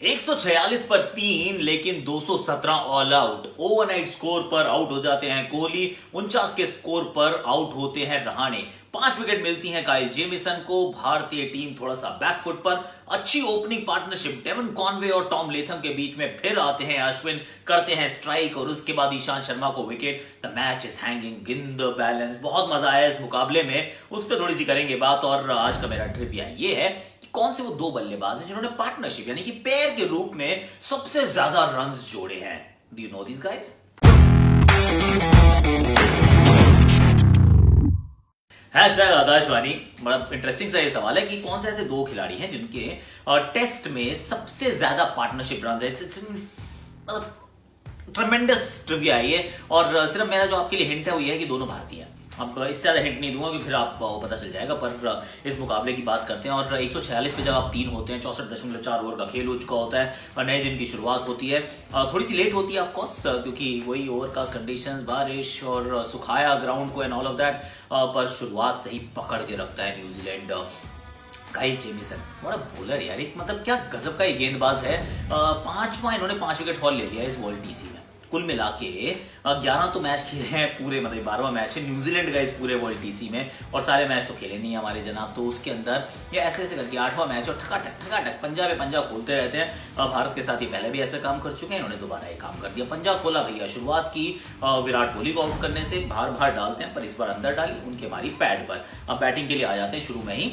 146 पर 3 लेकिन 217 all out. Overnight score पर आउट हो जाते हैं कोहली, 49 के स्कोर पर आउट होते हैं रहाणे। 5 विकेट मिलती हैं काइल जेमिसन को। भारतीय टीम थोड़ा सा बैकफुट पर। अच्छी ओपनिंग पार्टनरशिप डेवन कॉनवे और टॉम लेथम के बीच में। फिर आते हैं अश्विन, करते हैं स्ट्राइक और उसके बाद ईशांत शर्मा को wicket. The match is hanging in the balance. बहुत मजा आया इस मुकाबले में, उस पर थोड़ी सी करेंगे बात। और आज का मेरा ट्रिविया ये है कि कौन से वो दो बल्लेबाज हैं जिन्होंने पार्टनरशिप यानी कि पेयर के रूप में सबसे ज्यादा रन्स जोड़े हैं। Do you know this guys? Hashtag Akashvani. बड़ा इंटरेस्टिंग सा ये सवाल है कि कौन से ऐसे दो खिलाड़ी हैं जिनके टेस्ट में सबसे ज्यादा पार्टनरशिप रन है। मतलब ट्रेमेंडस ट्रिविया है ये। और सिर्फ मेरा जो आपके लिए हिंट है वो ये है कि दोनों भारतीय हैं। अब इससे ज्यादा हिंट नहीं दूंगा कि फिर आपको पता चल जाएगा। पर इस मुकाबले की बात करते हैं। और 146 पे जब आप 3 होते हैं, 64.4 ओवर का खेल हो चुका होता है और नए दिन की शुरुआत होती है। थोड़ी सी लेट होती है ऑफकोर्स, क्योंकि वही ओवरकास्ट कंडीशंस, बारिश और सुखाया ग्राउंड को एंड ऑल ऑफ दैट। पर शुरुआत सही पकड़ के रखता है न्यूजीलैंड। काइल जेमिसन बड़ा बॉलर यार, एक मतलब क्या गजब का ये गेंदबाज है। पांचवा इन्होंने 5 विकेट हॉल ले लिया इस वर्ल्ड टीसी में। कुल मिला के 11 तो मैच खेले हैं पूरे, मतलब 12वां मैच है न्यूजीलैंड का इस पूरे वर्ल्ड टीसी में। और सारे मैच तो खेले नहीं है हमारे जनाब। तो उसके अंदर ये ऐसे ऐसे करके 8वां मैच और ठकाठक पंजा पे पंजा खोलते रहते हैं। भारत के साथ ही पहले भी ऐसे काम कर चुके हैं, इन्होंने दोबारा ये काम कर दिया। पंजा खोला भैया, शुरुआत की विराट कोहली को आउट करने से। बाहर डालते हैं पर इस बार अंदर डाली, उनके मारी पैड पर। अब बैटिंग के लिए आ जाते हैं शुरू में ही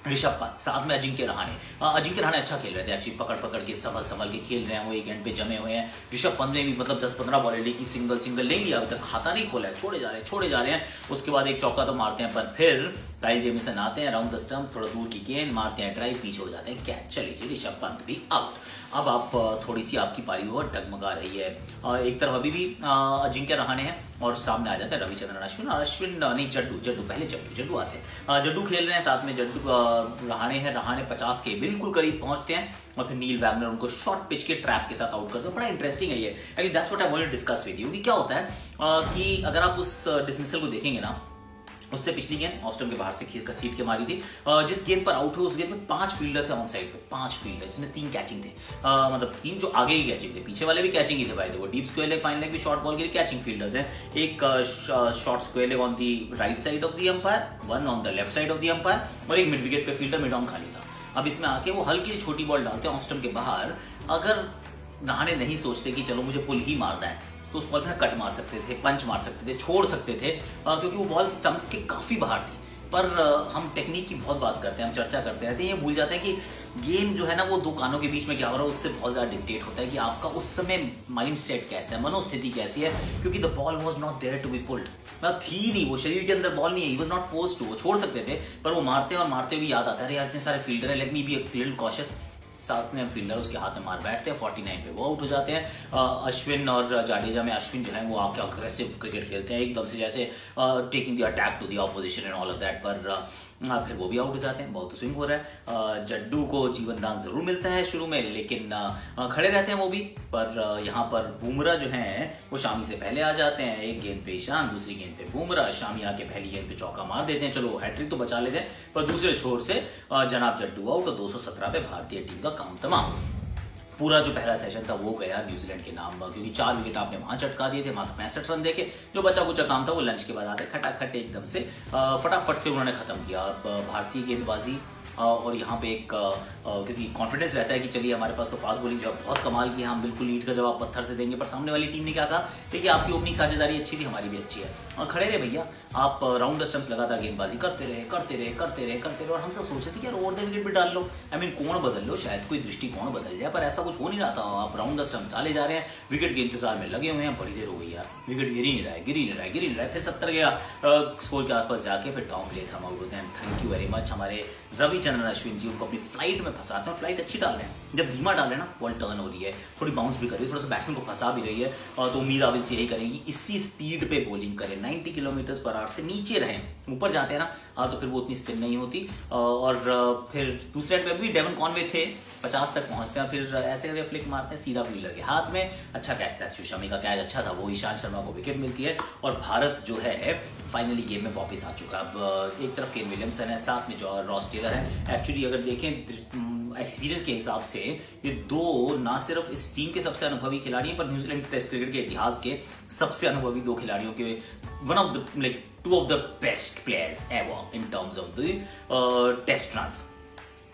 ऋषभ पंत, साथ में अजिंक्य रहाणे। अजिंक्य रहाणे अच्छा खेल रहे थे एक्चुअली, पकड़ के संभल के खेल रहे हैं। वो एक एंड पे जमे हुए हैं। ऋषभ पंत ने भी मतलब 10-15 बॉल ली की, सिंगल नहीं लिया, अभी तक खाता नहीं खोला है। छोड़े जा रहे हैं। उसके बाद एक चौका तो मारते हैं, पर फिर काइल जेमिसन आते हैं राउंड द स्टंप्स, थोड़ा दूर की गेंद मारते हैं, ड्राइव, पीछे हो जाते हैं, कैच। चलिए ऋषभ पंत भी आउट। अब आप थोड़ी सी आपकी पारी और डगमगा रही है। एक तरफ अभी भी अजिंक्य रहाणे हैं और सामने आ जाते हैं रविचंद्रन अश्विन नहीं जड्डू आते हैं। जड्डू खेल रहे हैं साथ में। जड्डू रहाणे हैं, रहाणे 50 के बिल्कुल करीब पहुंचते हैं और फिर नील वैगनर उनको शॉर्ट पिच के ट्रैप के साथ आउट करते हैं। बड़ा इंटरेस्टिंग है ये। Actually that's what I want to discuss with you कि क्या होता है कि अगर आप उस डिसमिसल को देखेंगे ना, उससे पिछली गेंद ऑस्टम के बाहर से घसीट के मारी थी। जिस गेंद पर आउट हुए उस गेंद में 5 फील्डर थे ऑन साइड पे, 5 फील्डर जिसमें 3 कैचिंग थे। मतलब 3 जो आगे की कैचिंग थे, पीछे वाले भी कैचिंग ही थे भाई। वो deep square leg, fine leg भी शॉर्ट बॉल के लिए कैचिंग फील्डर्स हैं। एक short square leg on the right side of the umpire, one on the left side of the umpire और एक मिड विकेट पे फील्डर, मिड ऑन खाली था। अब इसमें आके वो हल्की छोटी बॉल डालते हैं ऑस्टम के बाहर। अगर रहाणे नहीं सोचते कि चलो मुझे पुल ही मारना है, तो उस बॉल में कट मार सकते थे, पंच मार सकते थे, छोड़ सकते थे, क्योंकि वो बॉल स्टंप्स के काफी बाहर थी। पर हम टेक्निक की बहुत बात करते हैं, हम चर्चा करते रहते हैं, ये भूल जाते हैं कि गेम जो है ना वो 2 कानों के बीच में क्या हो रहा है उससे बहुत ज्यादा डिक्टेट होता है कि आपका उस समय माइंड सेट कैसा है, मनोस्थिति कैसी है। क्योंकि the ball was not there to be pulled, मतलब थी नहीं, वो शरीर के अंदर बॉल नहीं है, he was not forced to. वो छोड़ सकते थे पर वो मारते और मारते भी याद आता है यार इतने सारे फील्डर है, let me be a little cautious. साथ में फील्डर उसके हाथ में मार बैठते हैं। 49 पे वो आउट हो जाते हैं। अश्विन और जाडेजा में अश्विन जो है वो आके अग्रेसिव क्रिकेट खेलते हैं एकदम से, जैसे taking the attack to the opposition and all of that. पर फिर वो भी आउट हो जाते हैं। बहुत स्विंग हो रहा है। जड्डू को जीवन दान जरूर मिलता है शुरू में, लेकिन खड़े रहते हैं वो भी। पर यहाँ पर बुमराह जो है वो शामी से पहले आ जाते हैं। एक गेंद पे ईशान, दूसरी गेंद पे बुमराह। शामी आके पहली गेंद पे चौका मार देते हैं, चलो हैट्रिक तो बचा लेते हैं। पर दूसरे छोर से जनाब जड्डू आउट और 217 पे भारतीय टीम का काम तमाम। पूरा जो पहला सेशन था वो गया न्यूजीलैंड के नाम, क्योंकि 4 विकेट आपने वहां चटका दिए थे, मात्र 65 रन देके। जो बचा कुचा काम था वो लंच के बाद आते खटाखट एकदम से फटाफट से उन्होंने खत्म किया भारतीय गेंदबाजी। और यहाँ पे एक क्योंकि कॉन्फिडेंस रहता है कि चलिए हमारे पास तो फास्ट बॉलिंग जो है बहुत कमाल की है, हम बिल्कुल लीड का जवाब पत्थर से देंगे। पर सामने वाली टीम ने क्या कहा, देखिए आपकी ओपनिंग साझेदारी अच्छी थी, हमारी भी अच्छी है, और खड़े रहे भैया आप। राउंड द स्टंप्स लगातार गेंदबाजी करते रहे। और हम सब सोचे थे कि यार ओवर द विकेट भी डाल लो, आई मीन कोण बदल लो, शायद कोई दृष्टिकोण बदल जाए। पर ऐसा कुछ हो नहीं रहा था। आप राउंड द स्टंप्स डाले जा रहे हैं, विकेट के इंतजार में लगे हुए हैं। बड़ी देर हो गई यार, विकेट गिर ही नहीं रहा है। फिर 70 गया स्कोर के आसपास जाके फिर टॉम लेथम आउट होते हैं। थैंक यू वेरी मच हमारे रविचंद्रन अश्विन जी, उनको अपनी फ्लाइट में फंसाते हैं। फ्लाइट अच्छी डाल रहे हैं, जब धीमा डाले ना बॉल टर्न हो रही है, थोड़ी बाउंस भी कर रही है, थोड़ा सा बैट्समैन को फंसा भी रही है। तो उम्मीद आविल से यही करेंगी इसी स्पीड पे बॉलिंग करें, 90 किलोमीटर पर आवर से नीचे रहें। ऊपर जाते हैं ना तो फिर वो उतनी स्पिन नहीं होती। और फिर दूसरे एंड पे भी डेवन कॉनवे थे, 50 तक पहुंचते हैं, फिर ऐसे करके फ्लिक मारते हैं सीधा फील्डर के हाथ में। अच्छा कैच था, शमी का कैच अच्छा था, वो ईशांत शर्मा को विकेट मिलती है और भारत जो है फाइनली गेम में वापस आ चुका है। अब एक तरफ केन विलियमसन है, साथ में जो रॉस टेलर है। एक्चुअली अगर देखें एक्सपीरियंस के हिसाब से ये दो ना सिर्फ इस टीम के सबसे अनुभवी खिलाड़ी हैं, पर न्यूजीलैंड टेस्ट क्रिकेट के इतिहास के सबसे अनुभवी दो खिलाड़ियों के one of the like two of the best players ever in terms of the test runs.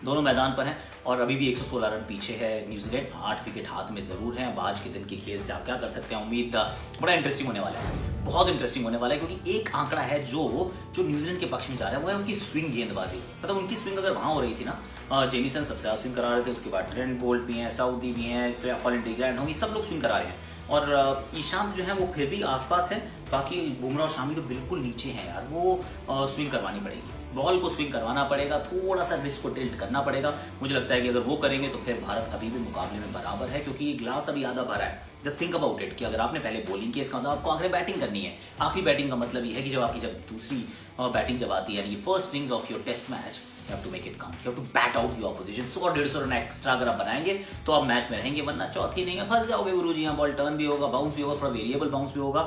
दोनों मैदान पर हैं और अभी भी 116 रन पीछे है न्यूजीलैंड। 8 विकेट हाथ में जरूर हैं। आज के दिन के खेल से आप क्या कर सकते हैं, उम्मीद बड़ा इंटरेस्टिंग होने वाला है, बहुत इंटरेस्टिंग होने वाला है, क्योंकि एक आंकड़ा है जो न्यूजीलैंड के पक्ष में जा रहा है, वो है उनकी स्विंग गेंदबाजी। मतलब उनकी स्विंग अगर वहां हो रही थी ना, जेमिसन सबसे ज्यादा स्विंग करा रहे थे, उसके बाद ट्रेंट बोल्ट भी हैं, साउदी भी हैं, कॉलिन डिग्रैंड होगी, सब लोग स्विंग करा रहे हैं। और ईशांत जो है वो फिर भी आसपास है, बाकी बुमराह और शामी तो बिल्कुल नीचे हैं यार। वो स्विंग करवानी पड़ेगी, बॉल को स्विंग करवाना पड़ेगा, थोड़ा सा रिस्क को टिल्ट करना पड़ेगा। मुझे लगता है कि अगर वो करेंगे तो फिर भारत अभी भी मुकाबले में बराबर है, क्योंकि ये ग्लास अभी आधा भरा है। जस्ट थिंक अबाउट इट कि अगर आपने पहले बॉलिंग की, इसका मतलब आपको आखिरी बैटिंग करनी है। आखिरी बैटिंग का मतलब ये है कि जब दूसरी बैटिंग जब आती है, यानी first innings of your test match, you have to make it count, you have to bat out the opposition। 100-150 run extra अगर आप बनाएंगे तो आप मैच में रहेंगे, वरना चौथी इनिंग में फंस जाओगे गुरुजी। यहाँ बॉल टर्न भी होगा, बाउंस भी होगा, थोड़ा वेरिएबल बाउंस भी होगा,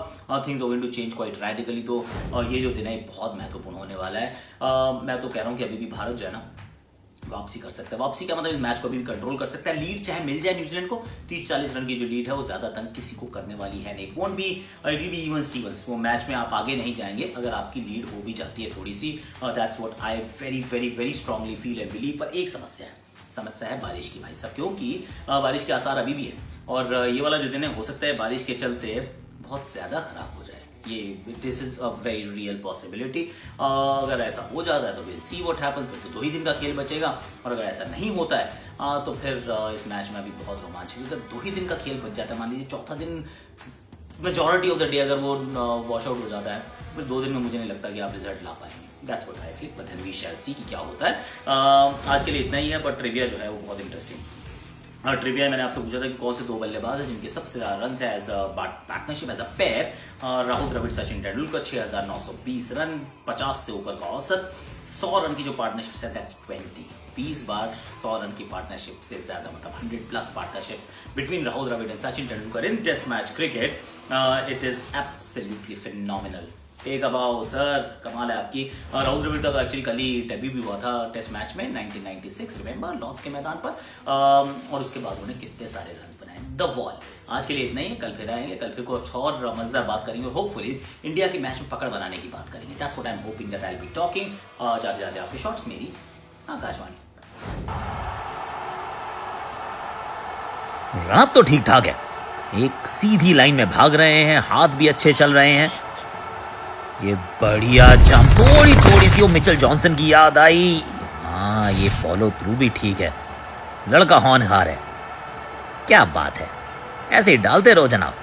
things are going to change quite radically. तो ये जो दिन है बहुत महत्वपूर्ण होने वाला है। मैं तो कह रहा हूँ कि अभी भी भारत जो है ना वापसी कर सकता है। वापसी का मतलब इस मैच को अभी भी कंट्रोल कर सकता है। लीड चाहे मिल जाए न्यूजीलैंड को, 30-40 रन की जो लीड है वो ज्यादा तंग किसी को करने वाली है नहीं। It won't be even stevens. वो मैच में आप आगे नहीं जाएंगे अगर आपकी लीड हो भी जाती है थोड़ी सी। That's what I very very very strongly feel and believe. पर एक समस्या है बारिश की भाई साहब, क्योंकि बारिश के आसार अभी भी है और ये वाला जो दिन है हो सकता है बारिश के चलते बहुत ज्यादा खराब हो जाए। ये this is a very real possibility. अगर ऐसा हो जाता है तो विल सी व्हाट हैपेंस। फिर तो 2 ही दिन का खेल बचेगा, और अगर ऐसा नहीं होता है तो फिर इस मैच में अभी बहुत रोमांच है। अगर 2 ही दिन का खेल बच जाता है, मान लीजिए चौथा दिन मेजॉरिटी ऑफ द डे अगर वो वॉश आउट हो जाता है, फिर 2 दिन में मुझे नहीं लगता कि आप रिजल्ट ला पाएंगे। That's what I feel, but then we shall see कि क्या होता है। आज के लिए इतना ही है, पर ट्रिविया जो है वो बहुत इंटरेस्टिंग। ट्रिविया मैंने आपसे पूछा था कि कौन से 2 बल्लेबाज हैं जिनके सबसे ज्यादा रन है as a partnership, as a pair. Rahul Dravid, Sachin Tendulkar, 6,920 run, 50 से ऊपर का औसत। 100 रन की जो पार्टनरशिप है दैट्स 20 बार 100 रन की पार्टनरशिप से ज्यादा, मतलब 100+ partnerships between Rahul Dravid and Sachin Tendulkar in test match cricket. It is absolutely phenomenal. Take a bow sir, कमाल है आपकी। राहुल द्रविड़ का तो एक्चुअली कल ही डेब्यू भी हुआ था टेस्ट मैच में 1996, रिमेंबर, लॉर्ड्स के मैदान पर। और उसके बाद उन्होंने कितने सारे रन बनाए। The wall. आज के लिए इतना ही है, कल फिर आएंगे, कल फिर कुछ और मजेदार बात करेंगे और होपफुली इंडिया के मैच में पकड़ बनाने की बात करेंगे। That's what I am hoping that I will be talking. जाते जाते आपके शॉट्स मेरी आकाशवाणी। रन तो ठीक ठाक है, एक सीधी लाइन में भाग रहे हैं, हाथ भी अच्छे चल रहे हैं। ये बढ़िया जंप, थोड़ी सी वो मिचेल जॉनसन की याद आई। हाँ, ये फॉलो थ्रू भी ठीक है, लड़का होनहार है। क्या बात है, ऐसे ही डालते रहो जनाब।